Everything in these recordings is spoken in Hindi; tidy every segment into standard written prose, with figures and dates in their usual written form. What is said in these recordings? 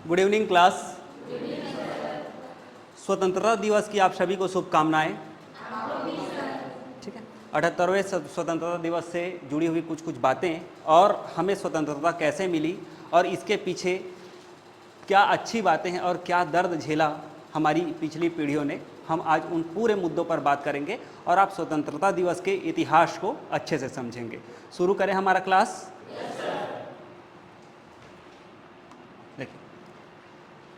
Good evening class. स्वतंत्रता दिवस की आप सभी को शुभकामनाएं। ठीक है, 78वें स्वतंत्रता दिवस से जुड़ी हुई कुछ कुछ बातें और हमें स्वतंत्रता कैसे मिली और इसके पीछे क्या अच्छी बातें हैं और क्या दर्द झेला हमारी पिछली पीढ़ियों ने, हम आज उन पूरे मुद्दों पर बात करेंगे और आप स्वतंत्रता दिवस के इतिहास को अच्छे से समझेंगे। शुरू करें हमारा क्लास। देखिए,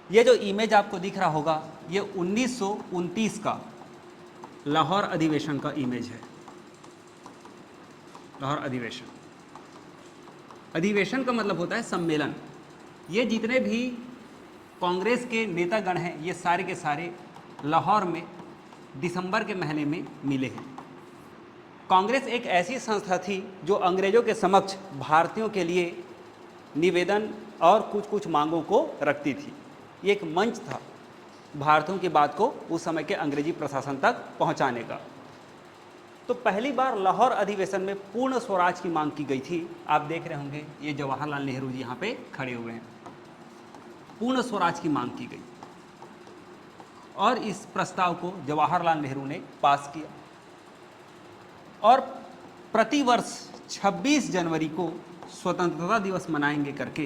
ये जो इमेज आपको दिख रहा होगा ये 1929 का लाहौर अधिवेशन का इमेज है। लाहौर अधिवेशन, अधिवेशन का मतलब होता है सम्मेलन। ये जितने भी कांग्रेस के नेतागण हैं ये सारे के सारे लाहौर में दिसंबर के महीने में मिले हैं। कांग्रेस एक ऐसी संस्था थी जो अंग्रेजों के समक्ष भारतीयों के लिए निवेदन और कुछ कुछ मांगों को रखती थी। ये एक मंच था भारतीयों की बात को उस समय के अंग्रेजी प्रशासन तक पहुंचाने का। तो पहली बार लाहौर अधिवेशन में पूर्ण स्वराज की मांग की गई थी। आप देख रहे होंगे ये जवाहरलाल नेहरू जी यहाँ पे खड़े हुए हैं। पूर्ण स्वराज की मांग की गई और इस प्रस्ताव को जवाहरलाल नेहरू ने पास किया और प्रतिवर्ष 26 जनवरी को स्वतंत्रता दिवस मनाएंगे करके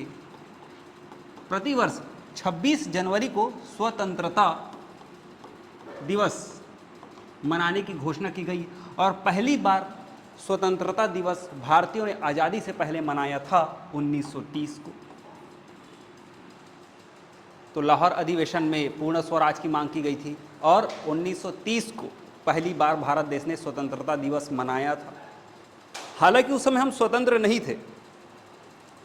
प्रतिवर्ष 26 जनवरी को स्वतंत्रता दिवस मनाने की घोषणा की गई और पहली बार स्वतंत्रता दिवस भारतीयों ने आज़ादी से पहले मनाया था 1930 को। तो लाहौर अधिवेशन में पूर्ण स्वराज की मांग की गई थी और 1930 को पहली बार भारत देश ने स्वतंत्रता दिवस मनाया था। हालांकि उस समय हम स्वतंत्र नहीं थे,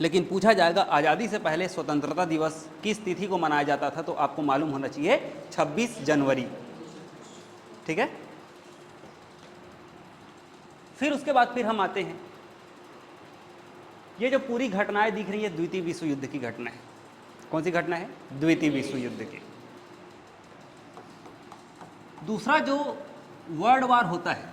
लेकिन पूछा जाएगा आज़ादी से पहले स्वतंत्रता दिवस किस तिथि को मनाया जाता था, तो आपको मालूम होना चाहिए 26 जनवरी। ठीक है, फिर उसके बाद फिर हम आते हैं, ये जो पूरी घटनाएं दिख रही है द्वितीय विश्व युद्ध की घटना है। कौन सी घटना है? द्वितीय विश्व युद्ध की। दूसरा जो वर्ल्ड वार होता है,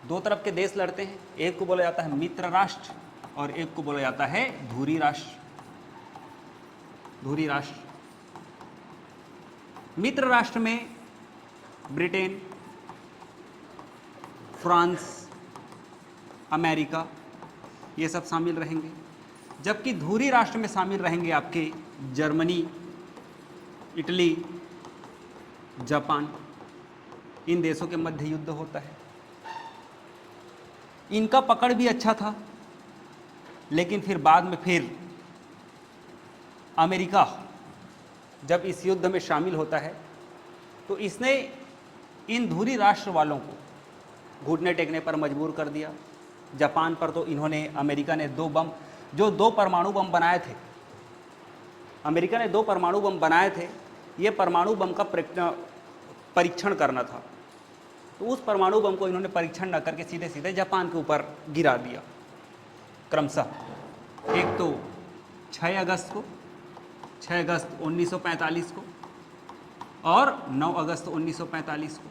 दो तरफ के देश लड़ते हैं, एक को बोला जाता है मित्र राष्ट्र और एक को बोला जाता है धुरी राष्ट्र। धुरी राष्ट्र, मित्र राष्ट्र में ब्रिटेन, फ्रांस, अमेरिका ये सब शामिल रहेंगे, जबकि धुरी राष्ट्र में शामिल रहेंगे आपके जर्मनी, इटली, जापान। इन देशों के मध्य युद्ध होता है। इनका पकड़ भी अच्छा था, लेकिन फिर बाद में फिर अमेरिका जब इस युद्ध में शामिल होता है तो इसने इन धुरी राष्ट्र वालों को घुटने टेकने पर मजबूर कर दिया। जापान पर तो इन्होंने, अमेरिका ने दो परमाणु बम बनाए थे, अमेरिका ने 2 परमाणु बम बनाए थे। ये परमाणु बम का परीक्षण करना था, तो उस परमाणु बम को इन्होंने परीक्षण न करके सीधे सीधे जापान के ऊपर गिरा दिया क्रमशः। एक तो 6 अगस्त 1945 को और 9 अगस्त 1945 को।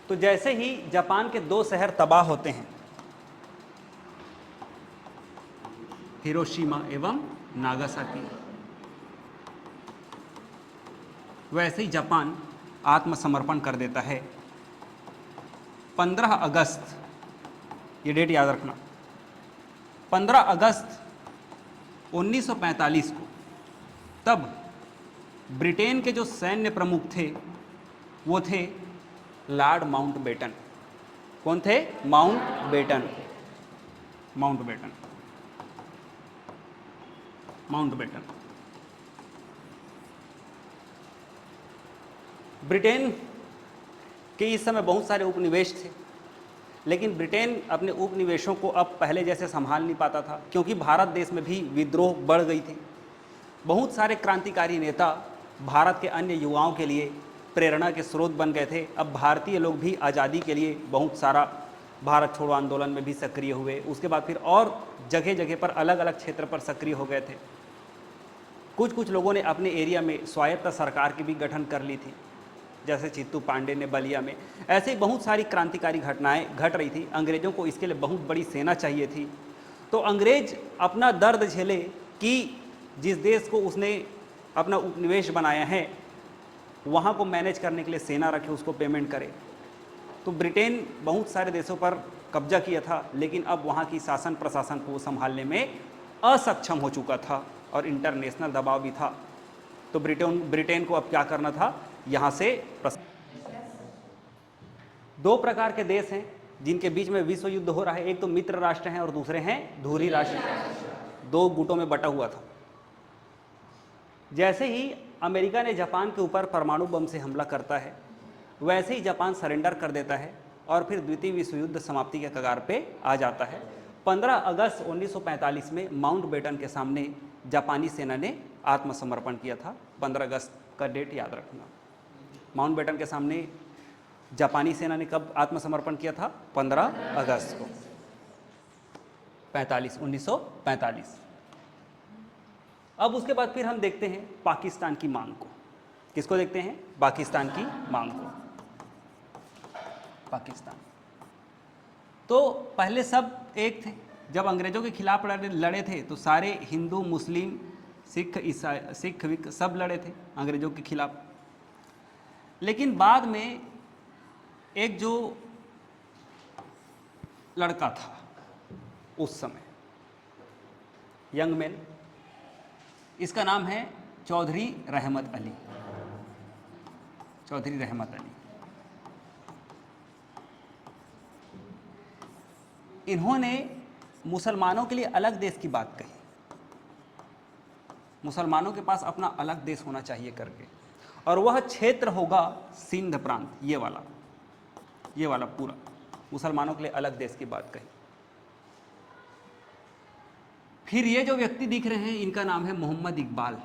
तो जैसे ही जापान के 2 शहर तबाह होते हैं, हिरोशिमा एवं नागासाकी, वैसे ही जापान आत्मसमर्पण कर देता है 15 अगस्त, ये डेट याद रखना, 15 अगस्त 1945 को। तब ब्रिटेन के जो सैन्य प्रमुख थे वो थे लॉर्ड माउंटबेटन। कौन थे? माउंटबेटन। ब्रिटेन के इस समय बहुत सारे उपनिवेश थे, लेकिन ब्रिटेन अपने उपनिवेशों को अब पहले जैसे संभाल नहीं पाता था, क्योंकि भारत देश में भी विद्रोह बढ़ गई थी। बहुत सारे क्रांतिकारी नेता भारत के अन्य युवाओं के लिए प्रेरणा के स्रोत बन गए थे। अब भारतीय लोग भी आज़ादी के लिए बहुत सारा भारत छोड़ो आंदोलन में भी सक्रिय हुए। उसके बाद फिर और जगह जगह पर अलग अलग क्षेत्र पर सक्रिय हो गए थे। कुछ लोगों ने अपने एरिया में स्वायत्त सरकार की भी गठन कर ली थी, जैसे चित्तू पांडे ने बलिया में। ऐसे ही बहुत सारी क्रांतिकारी घटनाएं घट रही थी। अंग्रेज़ों को इसके लिए बहुत बड़ी सेना चाहिए थी। तो अंग्रेज अपना दर्द झेले कि जिस देश को उसने अपना उपनिवेश बनाया है वहाँ को मैनेज करने के लिए सेना रखे, उसको पेमेंट करे। तो ब्रिटेन बहुत सारे देशों पर कब्जा किया था, लेकिन अब वहाँ की शासन प्रशासन को संभालने में असक्षम हो चुका था और इंटरनेशनल दबाव भी था। तो ब्रिटेन को अब क्या करना था, यहाँ से दो प्रकार के देश हैं जिनके बीच में विश्व युद्ध हो रहा है, एक तो मित्र राष्ट्र हैं और दूसरे हैं धुरी राष्ट्र। दो गुटों में बटा हुआ था। जैसे ही अमेरिका ने जापान के ऊपर परमाणु बम से हमला करता है, वैसे ही जापान सरेंडर कर देता है और फिर द्वितीय विश्व युद्ध समाप्ति के कगार पे आ जाता है। 15 अगस्त 1945 में माउंटबेटन के सामने जापानी सेना ने आत्मसमर्पण किया था। 15 अगस्त का डेट याद रखना। माउंटबेटन के सामने जापानी सेना ने कब आत्मसमर्पण किया था? 15 अगस्त को 1945। अब उसके बाद फिर हम देखते हैं पाकिस्तान की मांग को। किसको देखते हैं? पाकिस्तान की मांग को। पाकिस्तान तो पहले सब एक थे। जब अंग्रेजों के खिलाफ लड़े थे तो सारे हिंदू, मुस्लिम, सिख, ईसाई, सिख सब लड़े थे अंग्रेजों के खिलाफ। लेकिन बाद में एक जो लड़का था उस समय, यंग मैन, इसका नाम है चौधरी रहमत अली। चौधरी रहमत अली, इन्होंने मुसलमानों के लिए अलग देश की बात कही, मुसलमानों के पास अपना अलग देश होना चाहिए करके, और वह क्षेत्र होगा सिंध प्रांत, ये वाला पूरा, मुसलमानों के लिए अलग देश की बात कही। फिर ये जो व्यक्ति दिख रहे हैं इनका नाम है मोहम्मद इकबाल।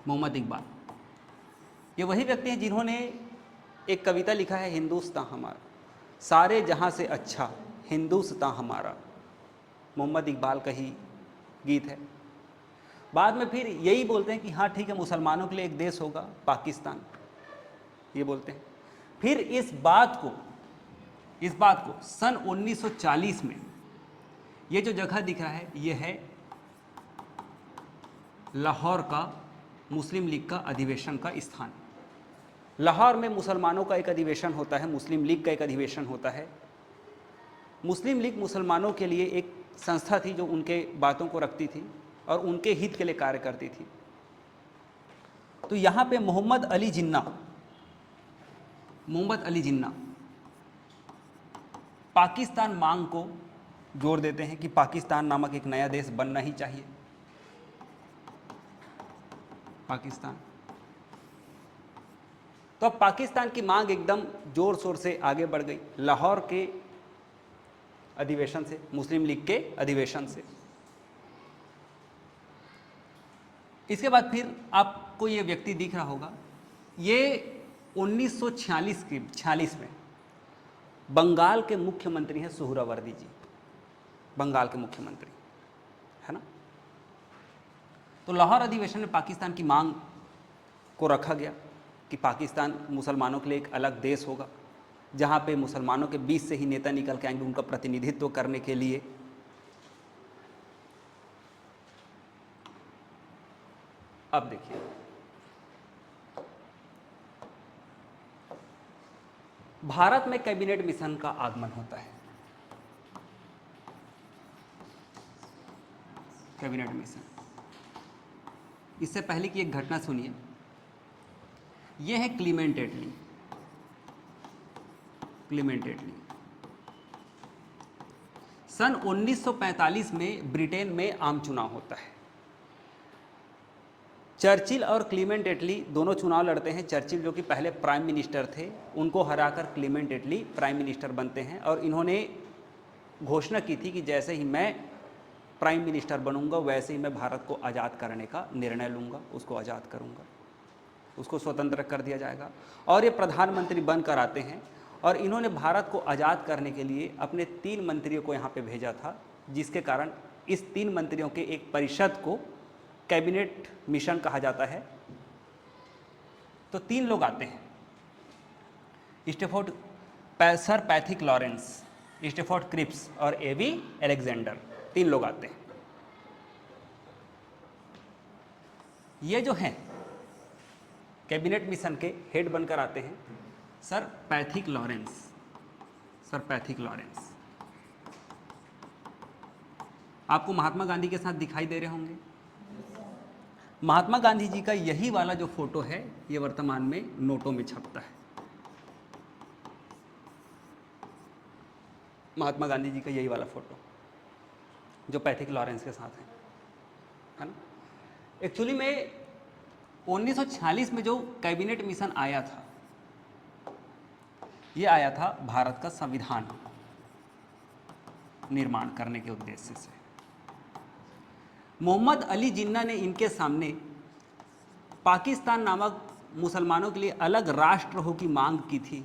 मोहम्मद इकबाल ये वही व्यक्ति हैं जिन्होंने एक कविता लिखा है, हिंदुस्तान हमारा, सारे जहां से अच्छा हिंदुस्तान हमारा। मोहम्मद इकबाल का ही गीत है। बाद में फिर यही बोलते हैं कि हाँ ठीक है, मुसलमानों के लिए एक देश होगा पाकिस्तान, ये बोलते हैं। फिर इस बात को सन 1940 में ये जो जगह दिख रहा है ये है लाहौर का मुस्लिम लीग का अधिवेशन का स्थान। लाहौर में मुसलमानों का एक अधिवेशन होता है, मुस्लिम लीग का एक अधिवेशन होता है। मुस्लिम लीग मुसलमानों के लिए एक संस्था थी जो उनके बातों को रखती थी और उनके हित के लिए कार्य करती थी। तो यहाँ पे मोहम्मद अली जिन्ना पाकिस्तान मांग को जोर देते हैं कि पाकिस्तान नामक एक नया देश बनना ही चाहिए। पाकिस्तान, तो अब पाकिस्तान की मांग एकदम जोर शोर से आगे बढ़ गई लाहौर के अधिवेशन से, मुस्लिम लीग के अधिवेशन से। इसके बाद फिर आपको ये व्यक्ति दिख रहा होगा, ये 1946 में बंगाल के मुख्यमंत्री हैं सुहरावर्दी जी, बंगाल के मुख्यमंत्री है ना। तो लाहौर अधिवेशन में पाकिस्तान की मांग को रखा गया कि पाकिस्तान मुसलमानों के लिए एक अलग देश होगा, जहाँ पे मुसलमानों के बीच से ही नेता निकल के आएंगे उनका प्रतिनिधित्व करने के लिए। अब देखिए, भारत में कैबिनेट मिशन का आगमन होता है। कैबिनेट मिशन, इससे पहले की एक घटना सुनिए। यह है क्लीमेंट एटली। सन 1945 में ब्रिटेन में आम चुनाव होता है। चर्चिल और क्लीमेंट एटली दोनों चुनाव लड़ते हैं। चर्चिल जो कि पहले प्राइम मिनिस्टर थे, उनको हराकर क्लीमेंट एटली प्राइम मिनिस्टर बनते हैं और इन्होंने घोषणा की थी कि जैसे ही मैं प्राइम मिनिस्टर बनूंगा वैसे ही मैं भारत को आज़ाद करने का निर्णय लूँगा, उसको आज़ाद करूँगा, उसको स्वतंत्र कर दिया जाएगा। और ये प्रधानमंत्री बनकर आते हैं और इन्होंने भारत को आज़ाद करने के लिए अपने 3 मंत्रियों को यहाँ पे भेजा था, जिसके कारण इस 3 मंत्रियों के एक परिषद को कैबिनेट मिशन कहा जाता है। तो 3 लोग आते हैं। Stafford sir Pethick Lawrence, Stafford Cripps और एवी अलेक्जेंडर, 3 लोग आते हैं। ये जो हैं कैबिनेट मिशन के हेड बनकर आते हैं sir Pethick Lawrence. Sir Pethick Lawrence आपको महात्मा गांधी के साथ दिखाई दे रहे होंगे। महात्मा गांधी जी का यही वाला जो फोटो है ये वर्तमान में नोटों में छपता है। महात्मा गांधी जी का यही वाला फोटो जो पैथिक लॉरेंस के साथ है ना। एक्चुअली में 1946 में जो कैबिनेट मिशन आया था, ये आया था भारत का संविधान निर्माण करने के उद्देश्य से। मोहम्मद अली जिन्ना ने इनके सामने पाकिस्तान नामक मुसलमानों के लिए अलग राष्ट्र हो की मांग की थी,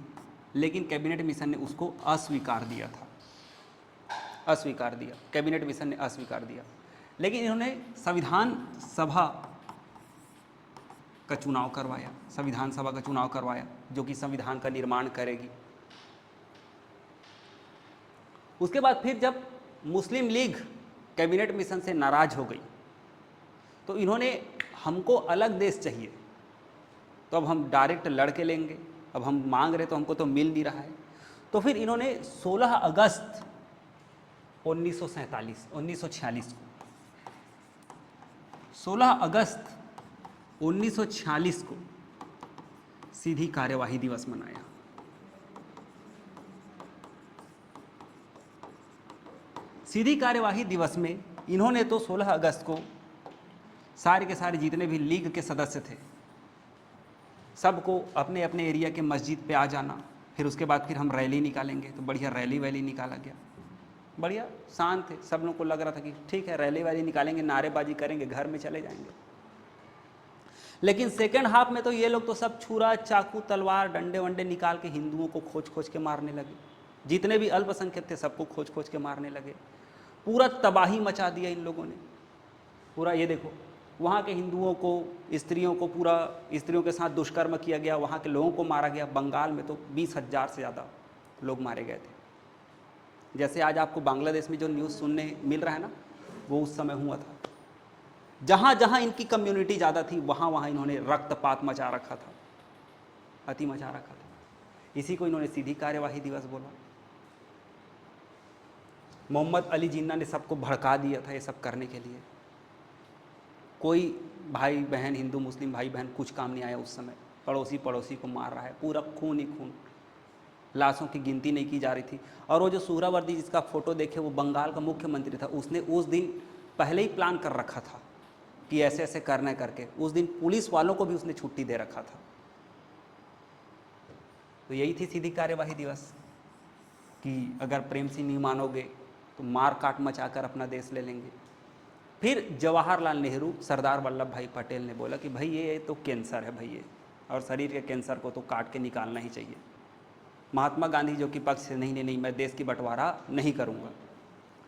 लेकिन कैबिनेट मिशन ने उसको अस्वीकार दिया था, अस्वीकार दिया। कैबिनेट मिशन ने अस्वीकार दिया, लेकिन इन्होंने संविधान सभा का चुनाव करवाया, संविधान सभा का चुनाव करवाया जो कि संविधान का निर्माण करेगी। उसके बाद फिर जब मुस्लिम लीग कैबिनेट मिशन से नाराज हो गई तो इन्होंने हमको अलग देश चाहिए, तो अब हम डायरेक्ट लड़के लेंगे, अब हम मांग रहे तो हमको तो मिल नहीं रहा है। तो फिर इन्होंने 16 अगस्त 1946 को 16 अगस्त 1946 को सीधी कार्यवाही दिवस मनाया। सीधी कार्यवाही दिवस में इन्होंने तो 16 अगस्त को सारे के सारे जितने भी लीग के सदस्य थे सबको अपने अपने एरिया के मस्जिद पे आ जाना, फिर उसके बाद फिर हम रैली निकालेंगे। तो बढ़िया रैली वैली निकाला गया, बढ़िया शांत थे, सब लोग को लग रहा था कि ठीक है रैली वैली निकालेंगे, नारेबाजी करेंगे, घर में चले जाएंगे। लेकिन सेकेंड हाफ में तो ये लोग तो सब छुरा चाकू तलवार डंडे वंडे निकाल के हिंदुओं को खोज खोज के मारने लगे, जितने भी अल्पसंख्यक थे सबको खोज खोज के मारने लगे। पूरा तबाही मचा दिया इन लोगों ने पूरा। ये देखो वहाँ के हिंदुओं को, स्त्रियों को, पूरा स्त्रियों के साथ दुष्कर्म किया गया, वहाँ के लोगों को मारा गया। बंगाल में तो 20,000 से ज़्यादा लोग मारे गए थे। जैसे आज आपको बांग्लादेश में जो न्यूज़ सुनने मिल रहा है ना, वो उस समय हुआ था। जहाँ जहाँ इनकी कम्युनिटी ज़्यादा थी वहाँ वहाँ इन्होंने रक्तपात मचा रखा था, अति मचा रखा था। इसी को इन्होंने सीधी कार्यवाही दिवस बोला। मोहम्मद अली जिन्ना ने सबको भड़का दिया था ये सब करने के लिए। कोई भाई बहन, हिंदू मुस्लिम भाई बहन कुछ काम नहीं आया उस समय। पड़ोसी पड़ोसी को मार रहा है, पूरा खून ही खून, लाशों की गिनती नहीं की जा रही थी। और वो जो सुहरावर्दी जिसका फ़ोटो देखे वो बंगाल का मुख्यमंत्री था, उसने उस दिन पहले ही प्लान कर रखा था कि ऐसे ऐसे करने करके उस दिन पुलिस वालों को भी उसने छुट्टी दे रखा था। तो यही थी सीधी कार्यवाही दिवस कि अगर प्रेम से नहीं मानोगे तो मार काट मचाकर अपना देश ले लेंगे। फिर जवाहरलाल नेहरू, सरदार वल्लभ भाई पटेल ने बोला कि भाई ये तो कैंसर है भाई ये, और शरीर के कैंसर को तो काट के निकालना ही चाहिए। महात्मा गांधी जो कि पक्ष से नहीं मैं देश की बंटवारा नहीं करूँगा,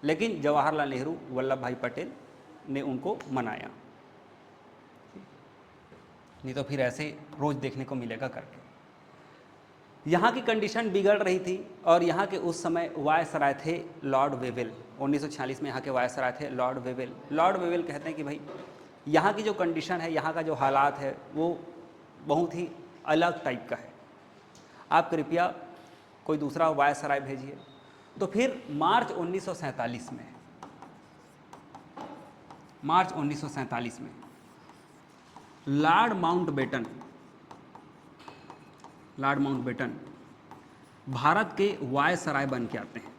लेकिन जवाहरलाल नेहरू, वल्लभ भाई पटेल ने उनको मनाया। नहीं तो फिर ऐसे रोज़ देखने को मिलेगा करके। यहाँ की कंडीशन बिगड़ रही थी और यहाँ के उस समय वायसराय थे लॉर्ड वेवेल। 1946 में यहाँ के वायसराय थे लॉर्ड वेवेल। लॉर्ड वेवेल कहते हैं कि भाई यहाँ की जो कंडीशन है, यहाँ का जो हालात है वो बहुत ही अलग टाइप का है, आप कृपया कोई दूसरा वायसराय भेजिए। तो फिर मार्च 1947 में, मार्च 1947 में लॉर्ड माउंटबेटन भारत के वायसराय बन के आते हैं।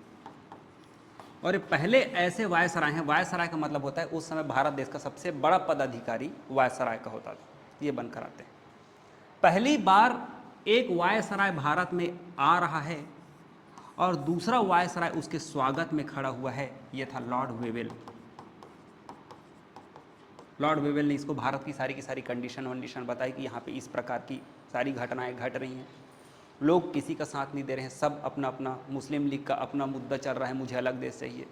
और ये पहले ऐसे वायसराय हैं, वायसराय का मतलब होता है उस समय भारत देश का सबसे बड़ा पदाधिकारी वायसराय का होता था, ये बनकर आते हैं। पहली बार एक वायसराय भारत में आ रहा है और दूसरा वायसराय उसके स्वागत में खड़ा हुआ है, ये था लॉर्ड वेवेल। लॉर्ड वेवेल ने इसको भारत की सारी कंडीशन वंडीशन बताई कि यहाँ पे इस प्रकार की सारी घटनाएं घट रही हैं, लोग किसी का साथ नहीं दे रहे हैं, सब अपना अपना, मुस्लिम लीग का अपना मुद्दा चल रहा है, मुझे अलग देश चाहिए।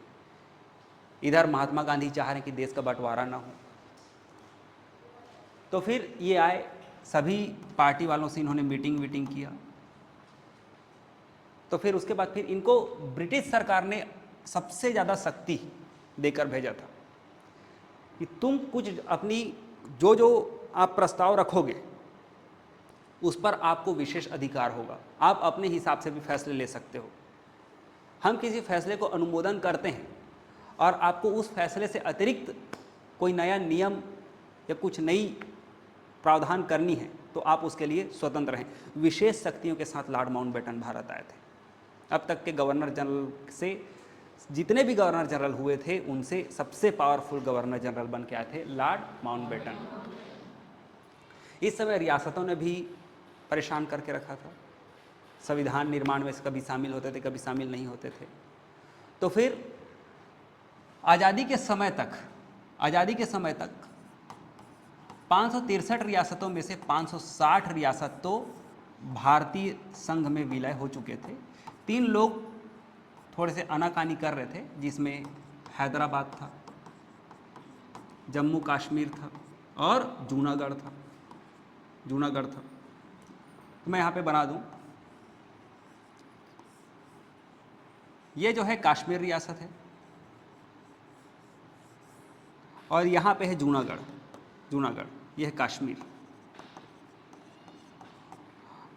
इधर महात्मा गांधी चाह रहे हैं कि देश का बंटवारा ना हो। तो फिर ये आए, सभी पार्टी वालों से इन्होंने मीटिंग किया। तो फिर उसके बाद फिर इनको ब्रिटिश सरकार ने सबसे ज़्यादा शक्ति देकर भेजा था कि तुम कुछ अपनी जो जो आप प्रस्ताव रखोगे उस पर आपको विशेष अधिकार होगा, आप अपने हिसाब से भी फैसले ले सकते हो। हम किसी फैसले को अनुमोदन करते हैं और आपको उस फैसले से अतिरिक्त कोई नया नियम या कुछ नई प्रावधान करनी है तो आप उसके लिए स्वतंत्र हैं। विशेष शक्तियों के साथ लॉर्ड माउंटबेटन भारत आए थे। अब तक के गवर्नर जनरल से जितने भी गवर्नर जनरल हुए थे उनसे सबसे पावरफुल गवर्नर जनरल बन के आए थे लॉर्ड माउंटबेटन। इस समय रियासतों ने भी परेशान करके रखा था, संविधान निर्माण में कभी शामिल होते थे कभी शामिल नहीं होते थे। तो फिर आज़ादी के समय तक 563 रियासतों में से 560 रियासत तो भारतीय संघ में विलय हो चुके थे। 3 लोग थोड़े से आनाकानी कर रहे थे, जिसमें हैदराबाद था, जम्मू कश्मीर था और जूनागढ़ था। तो मैं यहाँ पे बना दूँ, ये जो है कश्मीर रियासत है और यहाँ पे है जूनागढ़, ये है कश्मीर।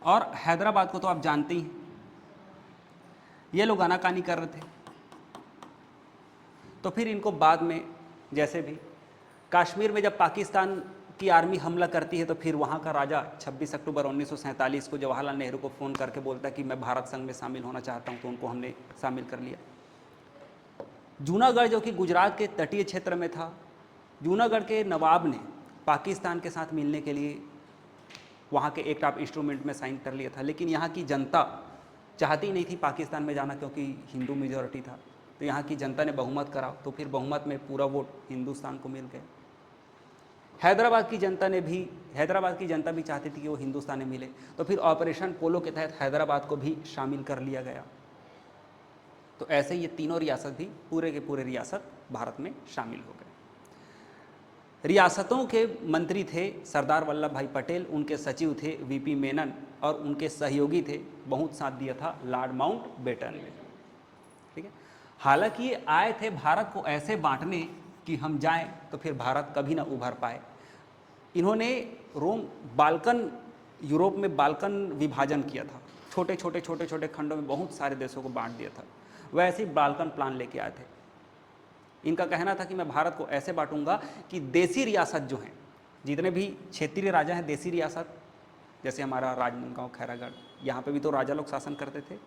और हैदराबाद को तो आप जानते ही हैं, ये लोग आनाकानी कर रहे थे। तो फिर इनको बाद में जैसे भी कश्मीर में जब पाकिस्तान की आर्मी हमला करती है तो फिर वहाँ का राजा 26 अक्टूबर 1947 को जवाहरलाल नेहरू को फ़ोन करके बोलता है कि मैं भारत संघ में शामिल होना चाहता हूँ, तो उनको हमने शामिल कर लिया। जूनागढ़ जो कि गुजरात के तटीय क्षेत्र में था, जूनागढ़ के नवाब ने पाकिस्तान के साथ मिलने के लिए वहाँ के एक्ट ऑफ इंस्ट्रूमेंट में साइन कर लिया था, लेकिन यहाँ की जनता चाहती नहीं थी पाकिस्तान में जाना क्योंकि हिंदू मेजॉरिटी था। तो यहाँ की जनता ने बहुमत करा, तो फिर बहुमत में पूरा वोट हिंदुस्तान को मिल गया। हैदराबाद की जनता भी चाहती थी कि वो हिंदुस्तान में मिले, तो फिर ऑपरेशन पोलो के तहत हैदराबाद को भी शामिल कर लिया गया। तो ऐसे ये तीनों रियासत भी पूरे के पूरे रियासत भारत में शामिल हो गए। रियासतों के मंत्री थे सरदार वल्लभ भाई पटेल, उनके सचिव थे वीपी मेनन और उनके सहयोगी थे, बहुत साथ दिया था लॉर्ड माउंटबेटन ने। ठीक है, हालांकि ये आए थे भारत को ऐसे बांटने कि हम जाएं तो फिर भारत कभी ना उभर पाए। इन्होंने यूरोप में बाल्कन विभाजन किया था, छोटे छोटे खंडों में बहुत सारे देशों को बांट दिया था। वैसे ही बाल्कन प्लान लेके आए थे। इनका कहना था कि मैं भारत को ऐसे बांटूंगा कि देसी रियासत जो हैं, जितने भी क्षेत्रीय राजा हैं देसी रियासत, जैसे हमारा राजनांदगांव, खैरागढ़, यहाँ पे भी तो राजा लोग शासन करते थे,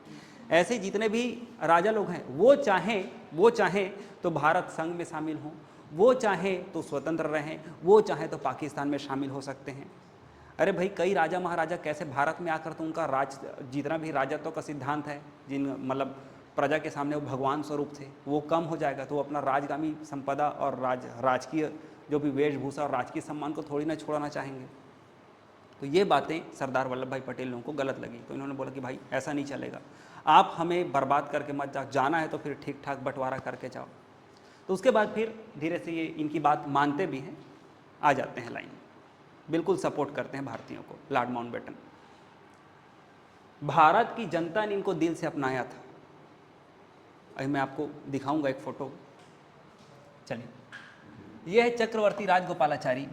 ऐसे जितने भी राजा लोग हैं वो चाहें तो भारत संघ में शामिल हों, वो चाहें तो स्वतंत्र रहें, वो चाहें तो पाकिस्तान में शामिल हो सकते हैं। अरे भाई, कई राजा महाराजा कैसे भारत में आकर तो उनका जितना भी राजत्व का सिद्धांत है, मतलब प्रजा के सामने वो भगवान स्वरूप थे, वो कम हो जाएगा। तो वो अपना राजगामी संपदा और राजकीय जो भी वेशभूषा और राजकीय सम्मान को थोड़ी ना छोड़ना चाहेंगे। तो ये बातें सरदार वल्लभ भाई पटेल लोगों को गलत लगी। तो इन्होंने बोला कि भाई ऐसा नहीं चलेगा, आप हमें बर्बाद करके मत जाओ, जाना है तो फिर ठीक ठाक बंटवारा करके जाओ। तो उसके बाद फिर धीरे से ये इनकी बात मानते भी हैं, आ जाते हैं लाइन, बिल्कुल सपोर्ट करते हैं भारतीयों को। लॉर्ड माउंटबेटन, भारत की जनता ने इनको दिल से अपनाया था। अभी मैं आपको दिखाऊंगा एक फोटो। चलिए, यह है चक्रवर्ती राजगोपालाचारी।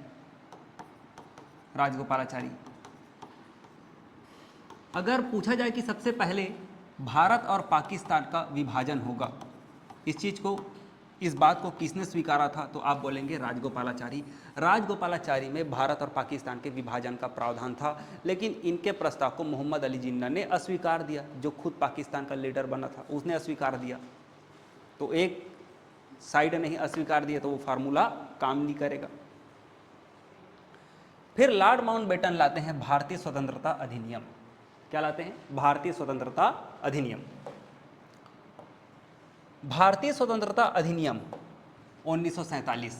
अगर पूछा जाए कि सबसे पहले भारत और पाकिस्तान का विभाजन होगा, इस बात को किसने स्वीकारा था, तो आप बोलेंगे राजगोपालाचारी में भारत और पाकिस्तान के विभाजन का प्रावधान था। लेकिन इनके प्रस्ताव को मोहम्मद अली जिन्ना ने अस्वीकार दिया, जो खुद पाकिस्तान का लीडर बना था, उसने अस्वीकार दिया। तो एक साइड नहीं अस्वीकार दिया तो वो फार्मूला काम नहीं करेगा। फिर लॉर्ड माउंटबेटन लाते हैं भारतीय स्वतंत्रता अधिनियम। क्या लाते हैं? भारतीय स्वतंत्रता अधिनियम। भारतीय स्वतंत्रता अधिनियम 1947।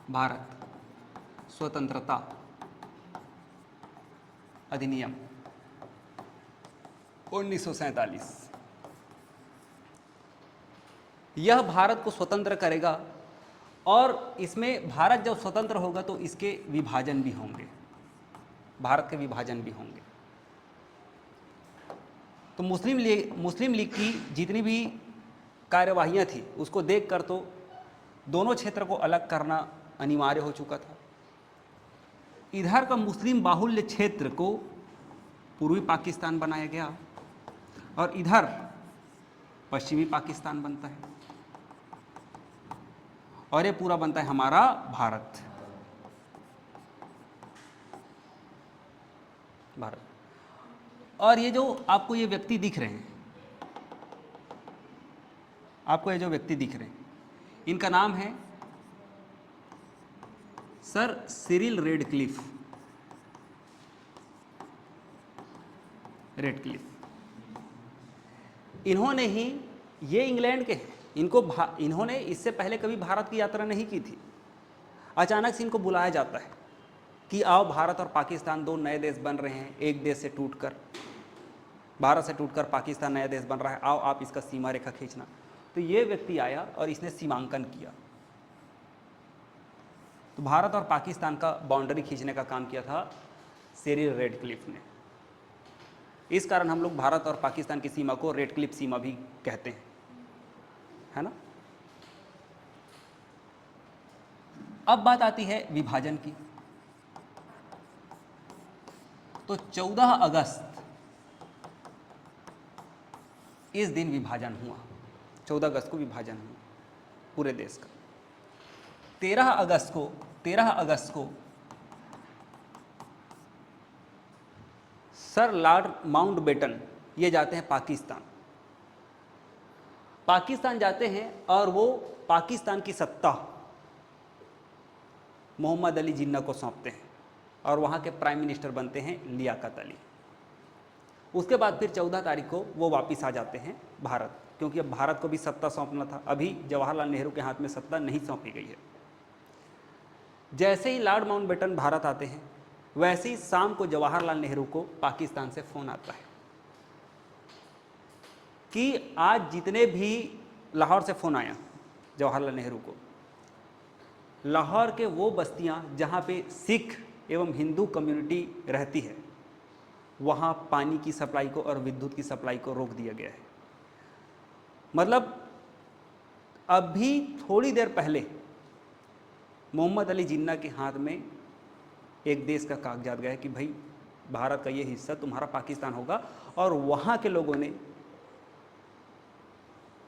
भारत स्वतंत्रता अधिनियम 1947। यह भारत को स्वतंत्र करेगा और इसमें भारत जब स्वतंत्र होगा तो इसके विभाजन भी होंगे, भारत के विभाजन भी होंगे। तो मुस्लिम लीग की जितनी भी कार्यवाहियाँ थी उसको देखकर तो दोनों क्षेत्र को अलग करना अनिवार्य हो चुका था। इधर का मुस्लिम बाहुल्य क्षेत्र को पूर्वी पाकिस्तान बनाया गया और इधर पश्चिमी पाकिस्तान बनता है और ये पूरा बनता है हमारा भारत। और ये जो आपको ये व्यक्ति दिख रहे हैं, आपको ये जो व्यक्ति दिख रहे हैं, इनका नाम है सर सिरिल रेडक्लिफ। इन्होंने ही, ये इंग्लैंड के हैं, इन्होंने इससे पहले कभी भारत की यात्रा नहीं की थी। अचानक से इनको बुलाया जाता है कि आओ, भारत और पाकिस्तान दो नए देश बन रहे हैं, एक देश से टूटकर, भारत से टूटकर पाकिस्तान नया देश बन रहा है, आओ आप इसका सीमा रेखा खींचना। तो ये व्यक्ति आया और इसने सीमांकन किया। तो भारत और पाकिस्तान का बाउंड्री खींचने का काम किया था सिरिल रेडक्लिफ ने। इस कारण हम लोग भारत और पाकिस्तान की सीमा को रेडक्लिफ सीमा भी कहते हैं, है ना। अब बात आती है विभाजन की। तो 14 अगस्त इस दिन विभाजन हुआ, 14 अगस्त को विभाजन हुआ पूरे देश का। 13 अगस्त को सर लॉर्ड माउंटबेटन ये जाते हैं पाकिस्तान जाते हैं और वो पाकिस्तान की सत्ता मोहम्मद अली जिन्ना को सौंपते हैं और वहाँ के प्राइम मिनिस्टर बनते हैं लियाकत अली। उसके बाद फिर 14 तारीख को वो वापस आ जाते हैं भारत, क्योंकि अब भारत को भी सत्ता सौंपना था। अभी जवाहरलाल नेहरू के हाथ में सत्ता नहीं सौंपी गई है। जैसे ही लॉर्ड माउंटबेटन भारत आते हैं, वैसे ही शाम को जवाहरलाल नेहरू को पाकिस्तान से फ़ोन आता है कि आज जितने भी, लाहौर से फ़ोन आया जवाहरलाल नेहरू को, लाहौर के वो बस्तियां जहां पे सिख एवं हिंदू कम्युनिटी रहती है, वहां पानी की सप्लाई को और विद्युत की सप्लाई को रोक दिया गया है। मतलब अभी थोड़ी देर पहले मोहम्मद अली जिन्ना के हाथ में एक देश का कागजात गया कि भाई भारत का ये हिस्सा तुम्हारा पाकिस्तान होगा, और वहाँ के लोगों ने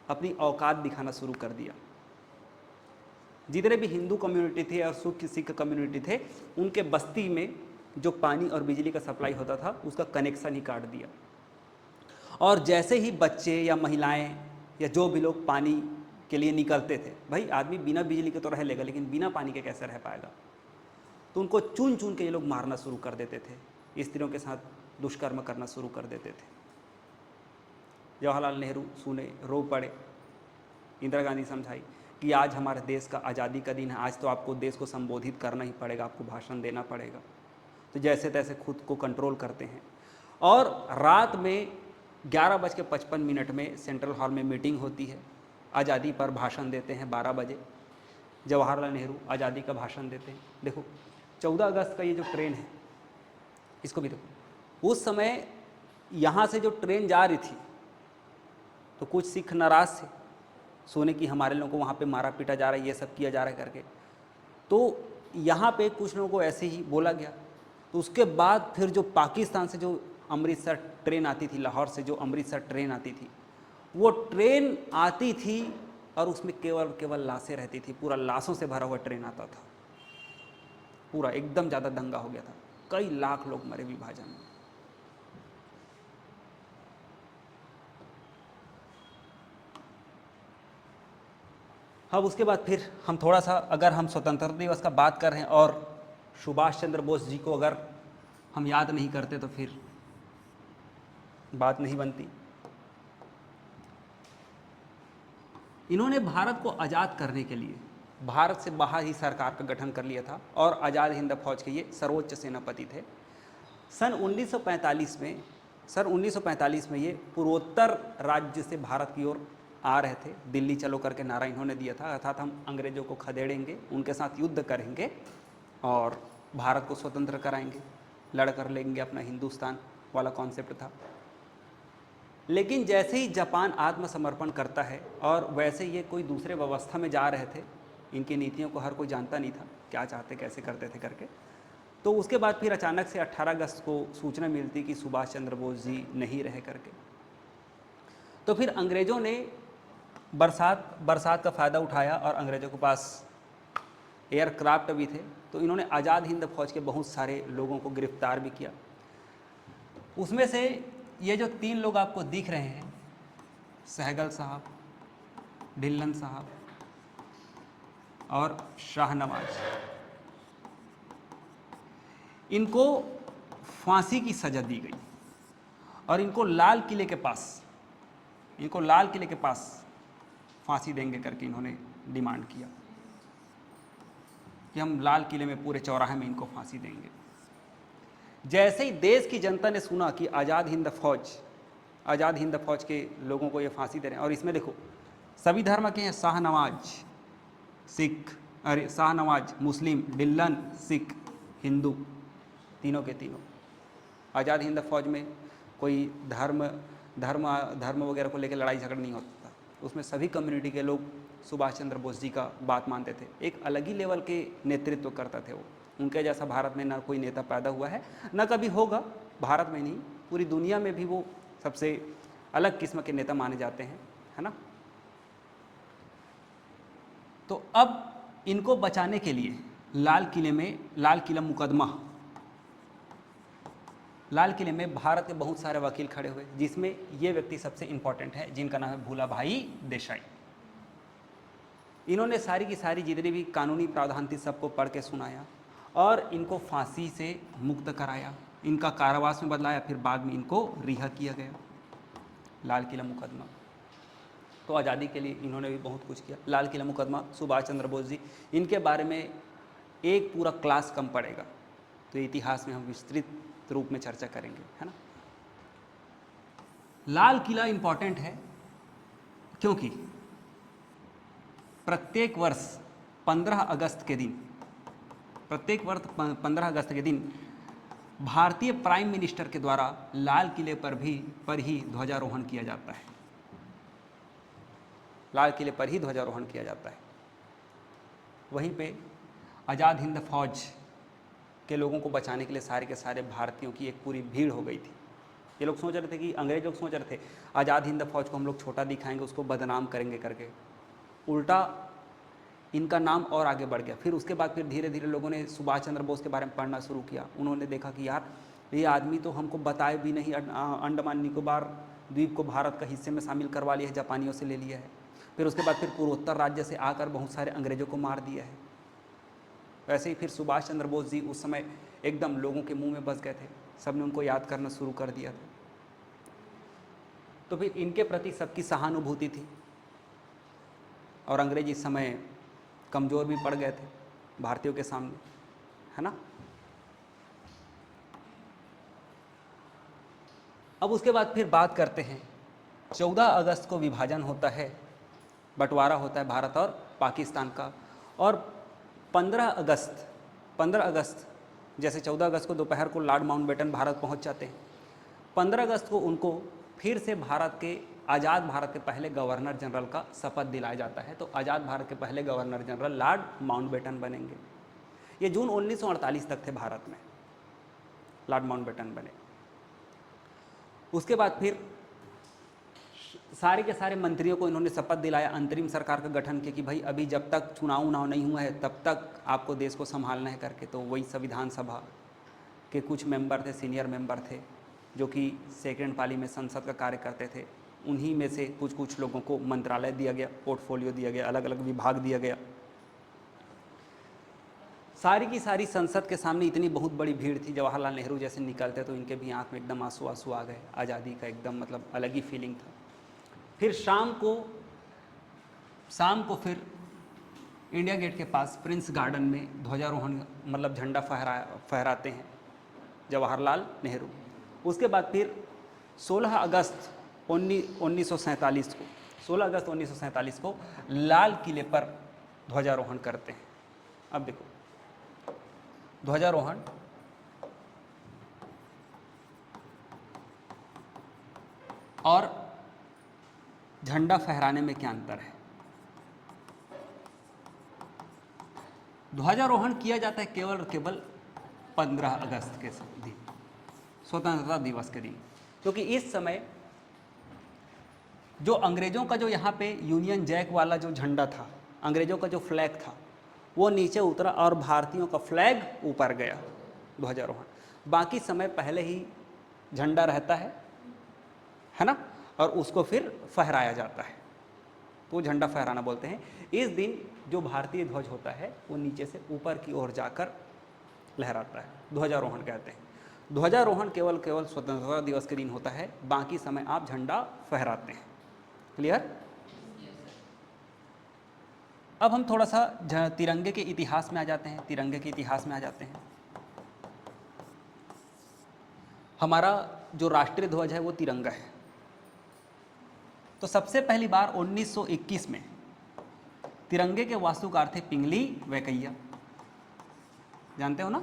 अपनी औकात दिखाना शुरू कर दिया। जितने भी हिंदू कम्युनिटी थे और सिख कम्युनिटी थे, उनके बस्ती में जो पानी और बिजली का सप्लाई होता था उसका कनेक्शन ही काट दिया। और जैसे ही बच्चे या महिलाएं या जो भी लोग पानी के लिए निकलते थे, भाई आदमी बिना बिजली के तो रह लेगा, लेकिन बिना पानी के कैसे रह पाएगा, तो उनको चुन चुन के ये लोग मारना शुरू कर देते थे, स्त्रियों के साथ दुष्कर्म करना शुरू कर देते थे। जवाहरलाल नेहरू सुने, रो पड़े। इंदिरा गांधी समझाई कि आज हमारे देश का आज़ादी का दिन है, आज तो आपको देश को संबोधित करना ही पड़ेगा, आपको भाषण देना पड़ेगा। तो जैसे तैसे खुद को कंट्रोल करते हैं और रात में 11:55 में सेंट्रल हॉल में मीटिंग होती है, आज़ादी पर भाषण देते हैं। 12 बजे जवाहरलाल नेहरू आज़ादी का भाषण देते हैं। देखो 14 अगस्त का ये जो ट्रेन है, इसको भी देखो। उस समय यहाँ से जो ट्रेन जा रही थी तो कुछ सिख नाराज़ थे, सोने की हमारे लोगों को वहाँ पे मारा पीटा जा रहा है, ये सब किया जा रहा है करके। तो यहाँ पे कुछ लोगों को ऐसे ही बोला गया। तो उसके बाद फिर जो पाकिस्तान से जो अमृतसर ट्रेन आती थी, लाहौर से जो अमृतसर ट्रेन आती थी, वो ट्रेन आती थी और उसमें केवल लाशें रहती थी। पूरा लाशों से भरा हुआ ट्रेन आता था, पूरा एकदम ज़्यादा दंगा हो गया था। कई लाख लोग मरे विभाजन में। अब उसके बाद फिर हम थोड़ा सा, अगर हम स्वतंत्रता दिवस का बात कर रहे हैं और सुभाष चंद्र बोस जी को अगर हम याद नहीं करते तो फिर बात नहीं बनती। इन्होंने भारत को आज़ाद करने के लिए भारत से बाहर ही सरकार का गठन कर लिया था और आज़ाद हिंद फौज के ये सर्वोच्च सेनापति थे। सन 1945 में ये पूर्वोत्तर राज्य से भारत की ओर आ रहे थे, दिल्ली चलो करके नारा इन्होंने दिया था, अर्थात हम अंग्रेज़ों को खदेड़ेंगे, उनके साथ युद्ध करेंगे और भारत को स्वतंत्र कराएंगे, लड़ कर लेंगे अपना हिंदुस्तान वाला कॉन्सेप्ट था। लेकिन जैसे ही जापान आत्मसमर्पण करता है और वैसे ये कोई दूसरे व्यवस्था में जा रहे थे, इनकी नीतियों को हर कोई जानता नहीं था क्या चाहते कैसे करते थे करके, तो उसके बाद फिर अचानक से 18 अगस्त को सूचना मिलती कि सुभाष चंद्र बोस जी नहीं रहे करके। तो फिर अंग्रेज़ों ने बरसात का फ़ायदा उठाया और अंग्रेज़ों के पास एयरक्राफ्ट भी थे, तो इन्होंने आज़ाद हिंद फौज के बहुत सारे लोगों को गिरफ्तार भी किया। उसमें से ये जो 3 लोग आपको दिख रहे हैं, सहगल साहब, ढिल्लन साहब और शाहनवाज, इनको फांसी की सज़ा दी गई और इनको लाल किले के पास फांसी देंगे करके इन्होंने डिमांड किया कि हम लाल किले में पूरे चौराहे में इनको फांसी देंगे। जैसे ही देश की जनता ने सुना कि आज़ाद हिंद फौज के लोगों को ये फांसी दे रहे हैं, और इसमें देखो सभी धर्म के हैं, शाहनवाज मुस्लिम, ढिल्लन सिख, हिंदू, तीनों के तीनों। आज़ाद हिंद फौज में कोई धर्म वगैरह को लेकर लड़ाई झगड़ा नहीं होता, उसमें सभी कम्युनिटी के लोग सुभाष चंद्र बोस जी का बात मानते थे। एक अलग ही लेवल के नेतृत्व करता थे वो, उनके जैसा भारत में ना कोई नेता पैदा हुआ है, ना कभी होगा, भारत में नहीं पूरी दुनिया में भी वो सबसे अलग किस्म के नेता माने जाते हैं, है ना। तो अब इनको बचाने के लिए लाल किले में भारत के बहुत सारे वकील खड़े हुए, जिसमें ये व्यक्ति सबसे इंपॉर्टेंट है, जिनका नाम है भूलाभाई देसाई। इन्होंने सारी की सारी जितनी भी कानूनी प्रावधान थी सबको पढ़ के सुनाया और इनको फांसी से मुक्त कराया, इनका कारावास में बदलाया, फिर बाद में इनको रिहा किया गया। लाल किला मुकदमा, तो आज़ादी के लिए इन्होंने भी बहुत कुछ किया। लाल किला मुकदमा, सुभाष चंद्र बोस जी, इनके बारे में एक पूरा क्लास कम पड़ेगा, तो इतिहास में हम विस्तृत रूप में चर्चा करेंगे, है ना। लाल किला इंपॉर्टेंट है क्योंकि प्रत्येक वर्ष 15 अगस्त के दिन भारतीय प्राइम मिनिस्टर के द्वारा लाल किले पर ही ध्वजारोहण किया जाता है। लाल किले पर ही ध्वजारोहण किया जाता है। वहीं पे आज़ाद हिंद फौज के लोगों को बचाने के लिए सारे के सारे भारतीयों की एक पूरी भीड़ हो गई थी। ये लोग सोच रहे थे कि अंग्रेज लोग सोच रहे थे आज़ाद हिंद फौज को हम लोग छोटा दिखाएंगे, उसको बदनाम करेंगे करके, उल्टा इनका नाम और आगे बढ़ गया। फिर उसके बाद फिर धीरे धीरे लोगों ने सुभाष चंद्र बोस के बारे में पढ़ना शुरू किया। उन्होंने देखा कि यार ये आदमी तो हमको बताए भी नहीं, अंडमान निकोबार द्वीप को भारत का हिस्से में शामिल करवा लिया है, जापानियों से ले लिया है। फिर उसके बाद फिर पूर्वोत्तर राज्य से आकर बहुत सारे अंग्रेज़ों को मार दिया है। वैसे ही फिर सुभाष चंद्र बोस जी उस समय एकदम लोगों के मुंह में बस गए थे, सबने उनको याद करना शुरू कर दिया था। तो फिर इनके प्रति सबकी सहानुभूति थी और अंग्रेज इस समय कमज़ोर भी पड़ गए थे भारतीयों के सामने, है ना। अब उसके बाद फिर बात करते हैं 14 अगस्त को विभाजन होता है, बंटवारा होता है भारत और पाकिस्तान का, और 15 अगस्त जैसे 14 अगस्त को दोपहर को लॉर्ड माउंटबेटन भारत पहुंच जाते हैं, 15 अगस्त को उनको फिर से आज़ाद भारत के पहले गवर्नर जनरल का शपथ दिलाया जाता है। तो आज़ाद भारत के पहले गवर्नर जनरल लॉर्ड माउंटबेटन बनेंगे। ये जून 1948 तक थे भारत में, लॉर्ड माउंटबेटन बने। उसके बाद फिर सारे के सारे मंत्रियों को इन्होंने शपथ दिलाया, अंतरिम सरकार का गठन किया कि भाई अभी जब तक चुनाव नहीं हुआ है तब तक आपको देश को संभालना है करके। तो वही संविधान सभा के कुछ मेंबर थे, सीनियर मेंबर थे, जो कि सेकेंड पाली में संसद का कार्य करते थे। उन्हीं में से कुछ लोगों को मंत्रालय दिया गया, पोर्टफोलियो दिया गया, अलग अलग विभाग दिया गया। सारी की सारी संसद के सामने इतनी बहुत बड़ी भीड़ थी, जवाहरलाल नेहरू जैसे निकलते तो इनके भी आँख में एकदम आंसू आ गए। आज़ादी का एकदम मतलब अलग ही फीलिंग था। फिर शाम को फिर इंडिया गेट के पास प्रिंस गार्डन में ध्वजारोहण मतलब झंडा फहराते हैं जवाहरलाल नेहरू। उसके बाद फिर 16 अगस्त 1947 16 अगस्त 1947 को लाल किले पर ध्वजारोहण करते हैं। अब देखो ध्वजारोहण और झंडा फहराने में क्या अंतर है। ध्वजारोहण किया जाता है केवल और केवल 15 अगस्त के दिन, स्वतंत्रता दिवस के दिन, क्योंकि इस समय जो अंग्रेजों का जो यहाँ पे यूनियन जैक वाला जो झंडा था, अंग्रेजों का जो फ्लैग था वो नीचे उतरा और भारतीयों का फ्लैग ऊपर गया ध्वजारोहण। बाकी समय पहले ही झंडा रहता है ना, और उसको फिर फहराया जाता है, तो झंडा फहराना बोलते हैं। इस दिन जो भारतीय ध्वज होता है वो नीचे से ऊपर की ओर जाकर लहराता है, ध्वजारोहण कहते हैं। ध्वजारोहण केवल स्वतंत्रता दिवस के दिन होता है, बाकी समय आप झंडा फहराते हैं। क्लियर? अब हम थोड़ा सा तिरंगे के इतिहास में आ जाते हैं। तिरंगे के इतिहास में आ जाते हैं। हमारा जो राष्ट्रीय ध्वज है वो तिरंगा है। तो सबसे पहली बार 1921 में तिरंगे के वास्तुकार थे पिंगली वेंकैया, जानते हो ना,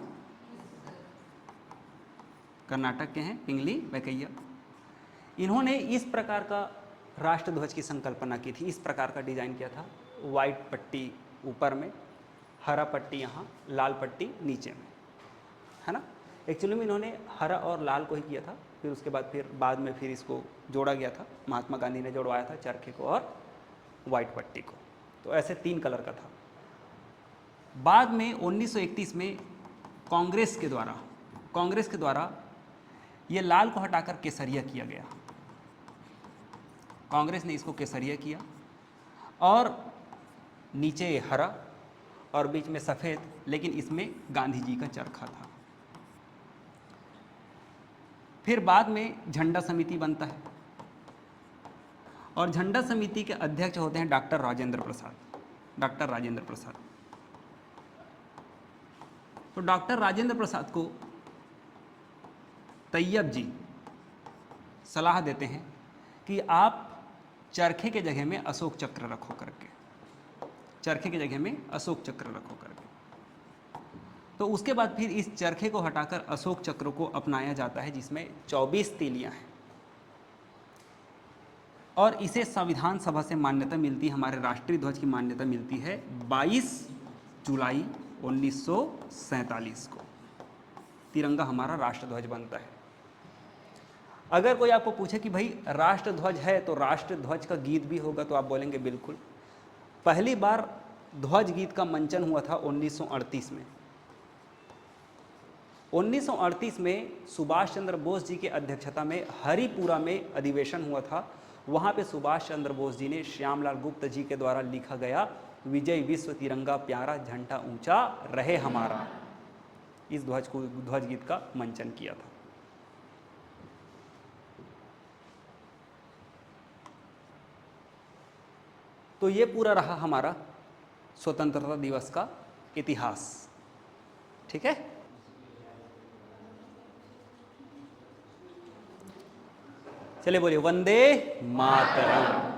कर्नाटक के हैं पिंगली वेंकैया। इन्होंने इस प्रकार का राष्ट्र ध्वज की संकल्पना की थी, इस प्रकार का डिजाइन किया था। वाइट पट्टी ऊपर में, हरा पट्टी यहाँ, लाल पट्टी नीचे में, है ना। एक्चुअली में इन्होंने हरा और लाल को ही किया था, फिर उसके बाद में फिर इसको जोड़ा गया था, महात्मा गांधी ने जोड़वाया था चरखे को और वाइट पट्टी को। तो ऐसे 3 कलर का था। बाद में 1931 में कांग्रेस के द्वारा ये लाल को हटाकर केसरिया किया गया। कांग्रेस ने इसको केसरिया किया और नीचे हरा और बीच में सफ़ेद, लेकिन इसमें गांधी जी का चरखा था। फिर बाद में झंडा समिति बनता है और झंडा समिति के अध्यक्ष होते हैं डॉक्टर राजेंद्र प्रसाद। तो डॉक्टर राजेंद्र प्रसाद को तैयब जी सलाह देते हैं कि आप चरखे के जगह में अशोक चक्र रखो करके, तो उसके बाद फिर इस चरखे को हटाकर अशोक चक्र को अपनाया जाता है, जिसमें 24 तीलियां हैं और इसे संविधान सभा से मान्यता मिलती है। हमारे राष्ट्रीय ध्वज की मान्यता मिलती है 22 जुलाई 1947 को। तिरंगा हमारा राष्ट्र ध्वज बनता है। अगर कोई आपको पूछे कि भाई राष्ट्र ध्वज है तो राष्ट्र ध्वज का गीत भी होगा, तो आप बोलेंगे बिल्कुल। पहली बार ध्वज गीत का मंचन हुआ था 1938 में। 1938 में सुभाष चंद्र बोस जी के अध्यक्षता में हरिपुरा में अधिवेशन हुआ था। वहाँ पे सुभाष चंद्र बोस जी ने श्यामलाल गुप्त जी के द्वारा लिखा गया विजय विश्व तिरंगा प्यारा झंडा ऊंचा रहे हमारा, इस ध्वज गीत का मंचन किया था। तो ये पूरा रहा हमारा स्वतंत्रता दिवस का इतिहास। ठीक है, चलिए बोलिए वंदे मातरम।